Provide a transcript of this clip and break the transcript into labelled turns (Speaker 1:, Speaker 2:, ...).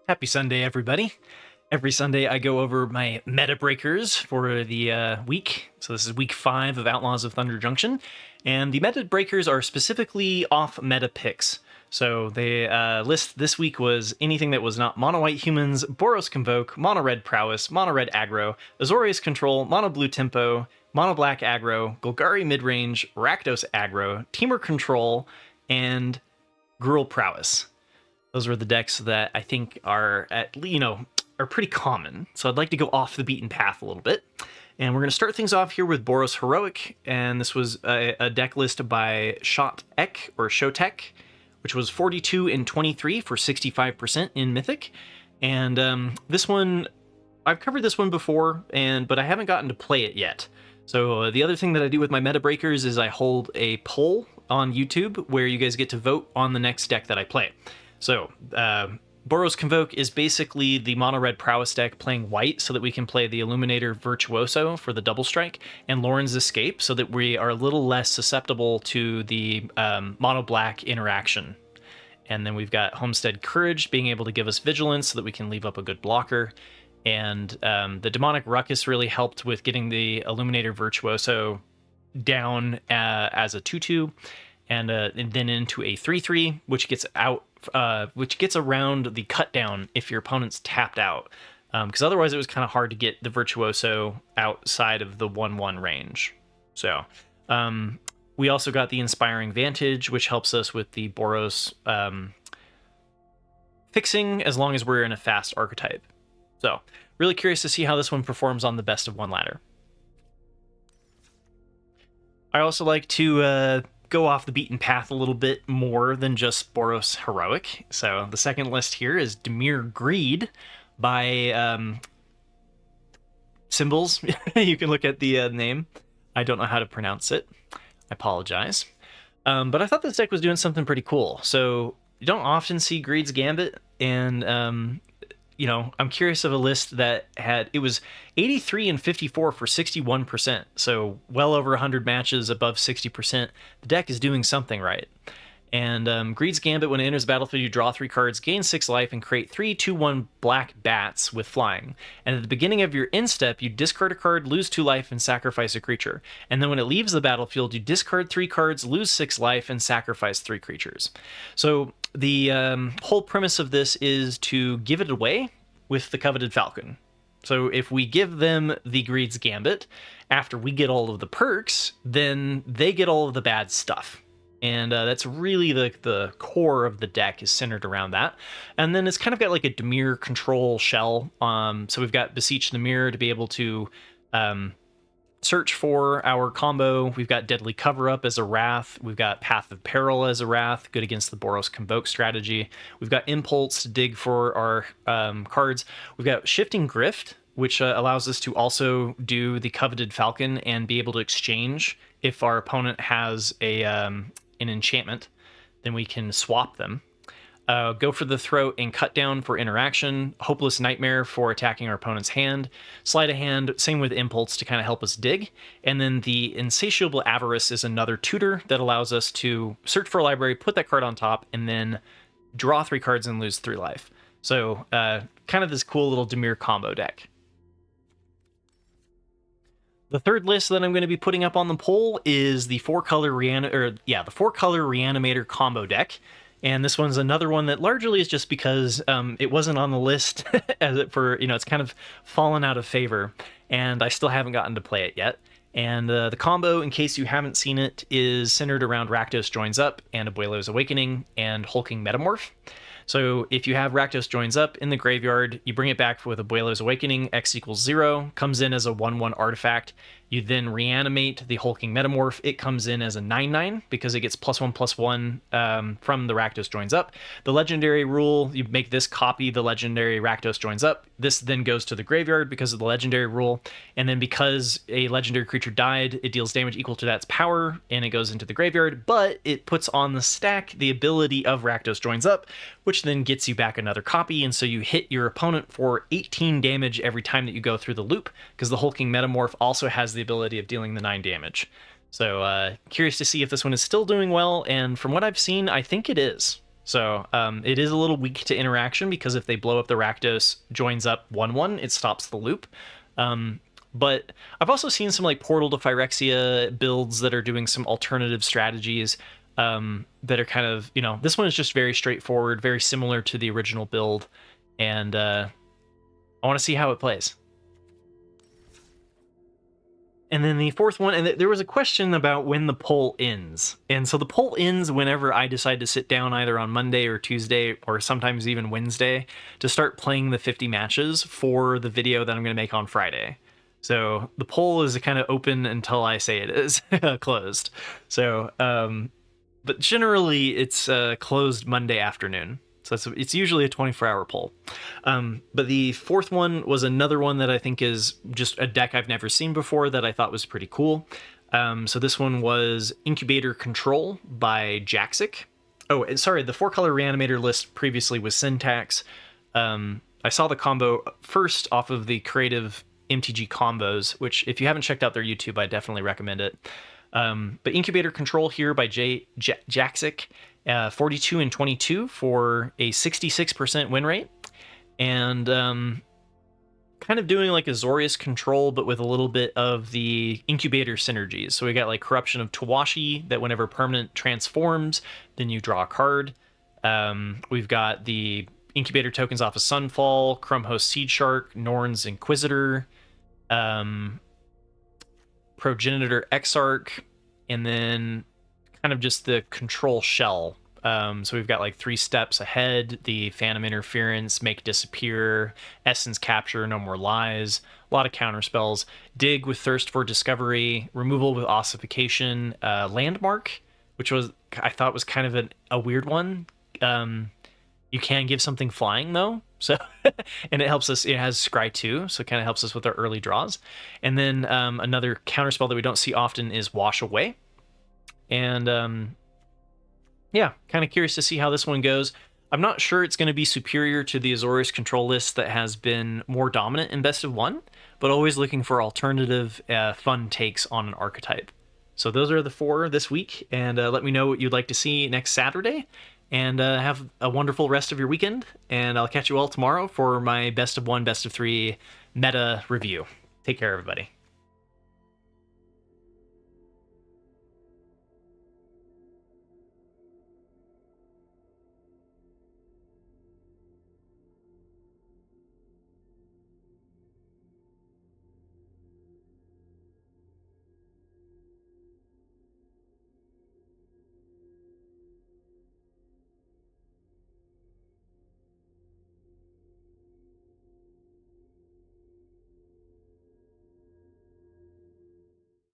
Speaker 1: Happy Sunday, everybody. Every Sunday I go over my meta breakers for the week. So this is week 5 of Outlaws of Thunder Junction. And the meta breakers are specifically off meta picks. So the list this week was anything that was not mono-white humans, Boros Convoke, mono-red prowess, mono-red aggro, Azorius Control, mono-blue tempo, mono-black aggro, Golgari midrange, Rakdos aggro, Dimir Control, and Gruul prowess. Those were the decks that I think are are pretty common. So I'd like to go off the beaten path a little bit. And we're going to start things off here with Boros Heroic. And this was a deck list by Shotek, which was 42 and 23 for 65% in Mythic. And this one, I've covered this one before, but I haven't gotten to play it yet. So the other thing that I do with my meta breakers is I hold a poll on YouTube where you guys get to vote on the next deck that I play. So, Boros Convoke is basically the mono-red prowess deck playing white so that we can play the Illuminator Virtuoso for the double strike and Lauren's Escape so that we are a little less susceptible to the mono-black interaction. And then we've got Homestead Courage being able to give us vigilance so that we can leave up a good blocker. And the Demonic Ruckus really helped with getting the Illuminator Virtuoso down as a 2/2 and then into a 3/3, which gets around the cut down if your opponent's tapped out, because otherwise it was kind of hard to get the Virtuoso outside of the 1/1 range. So we also got the Inspiring Vantage, which helps us with the Boros fixing as long as we're in a fast archetype. So really curious to see how this one performs on the best of one ladder. I also like to go off the beaten path a little bit more than just Boros Heroic. So the second list here is Dimir Greed by Symbols. You can look at the name. I don't know how to pronounce it. I apologize. But I thought this deck was doing something pretty cool. So you don't often see Greed's Gambit, and I'm curious of a list that it was 83 and 54 for 61%. So well over 100 matches above 60%. The deck is doing something right. And Greed's Gambit, when it enters the battlefield, you draw 3 cards, gain 6 life, and create 3/2/1 black bats with flying. And at the beginning of your end step, you discard a card, lose 2 life, and sacrifice a creature. And then when it leaves the battlefield, you discard 3 cards, lose 6 life, and sacrifice 3 creatures. So the whole premise of this is to give it away with the Coveted Falcon. So if we give them the Greed's Gambit, after we get all of the perks, then they get all of the bad stuff. And that's really the core of the deck is centered around that. And then it's kind of got like a Dimir Control shell. So we've got Beseech Dimir to be able to search for our combo. We've got Deadly Cover-Up as a Wrath. We've got Path of Peril as a Wrath, good against the Boros Convoke strategy. We've got Impulse to dig for our cards. We've got Shifting Grift, which allows us to also do the Coveted Falcon and be able to exchange if our opponent has an enchantment. Then we can swap them. Go for the Throat and Cut Down for interaction. Hopeless Nightmare for attacking our opponent's hand. Sleight of Hand, same with Impulse to kind of help us dig. And then the Insatiable Avarice is another tutor that allows us to search for a library, put that card on top, and then draw 3 cards and lose 3 life. So kind of this cool little Dimir combo deck. The third list that I'm going to be putting up on the poll is the 4-color Reanimator combo deck. And this one's another one that largely is just because it wasn't on the list it's kind of fallen out of favor, and I still haven't gotten to play it yet. And the combo, in case you haven't seen it, is centered around Rakdos Joins Up and Abuelo's Awakening and Hulking Metamorph. So if you have Rakdos Joins Up in the graveyard, you bring it back with Abuelo's Awakening, X equals 0, comes in as a 1/1 artifact. You then reanimate the Hulking Metamorph. It comes in as a 9/9 because it gets +1/+1 from the Rakdos Joins Up. The legendary rule, you make this copy the legendary Rakdos Joins Up. This then goes to the graveyard because of the legendary rule. And then because a legendary creature died, it deals damage equal to that's power, and it goes into the graveyard. But it puts on the stack the ability of Rakdos Joins Up, which then gets you back another copy. And so you hit your opponent for 18 damage every time that you go through the loop, because the Hulking Metamorph also has the ability of dealing the 9 damage. So curious to see if this one is still doing well, and from what I've seen, I think it is. So it is a little weak to interaction because if they blow up the Rakdos, joins up 1/1, it stops the loop. But I've also seen some like Portal to Phyrexia builds that are doing some alternative strategies that are kind of, this one is just very straightforward, very similar to the original build. And I want to see how it plays. And then the fourth one, and there was a question about when the poll ends. And so the poll ends whenever I decide to sit down either on Monday or Tuesday or sometimes even Wednesday to start playing the 50 matches for the video that I'm going to make on Friday. So the poll is kind of open until I say it is closed. So, but generally it's closed Monday afternoon. So it's usually a 24-hour poll. But the fourth one was another one that I think is just a deck I've never seen before that I thought was pretty cool. So this one was Incubator Control by Jaxic. Oh, and sorry, the 4-color Reanimator list previously was Syntax. I saw the combo first off of the creative MTG combos, which if you haven't checked out their YouTube, I definitely recommend it. But Incubator Control here by Jaxic. 42 and 22 for a 66% win rate, and kind of doing like Azorius Control, but with a little bit of the Incubator synergies. So we got like Corruption of Tawashi, that whenever permanent transforms, then you draw a card. We've got the Incubator tokens off of Sunfall, Crumhost Seed Shark, Norn's Inquisitor, Progenitor Exarch, and then kind of just the control shell. So we've got like 3 steps ahead, the Phantom Interference, Make Disappear, Essence Capture, No More Lies, a lot of counter spells, Dig with Thirst for Discovery, Removal with Ossification, Landmark, which I thought was kind of a weird one. You can give something flying though, so and it helps us. It has Scry 2, so it kind of helps us with our early draws. And then another counter spell that we don't see often is Wash Away. And yeah, kind of curious to see how this one goes. I'm not sure it's going to be superior to the Azorius Control list that has been more dominant in Best of 1, but always looking for alternative fun takes on an archetype. So those are the 4 this week, and let me know what you'd like to see next Saturday, and have a wonderful rest of your weekend, and I'll catch you all tomorrow for my Best of 1, Best of 3 meta review. Take care, everybody.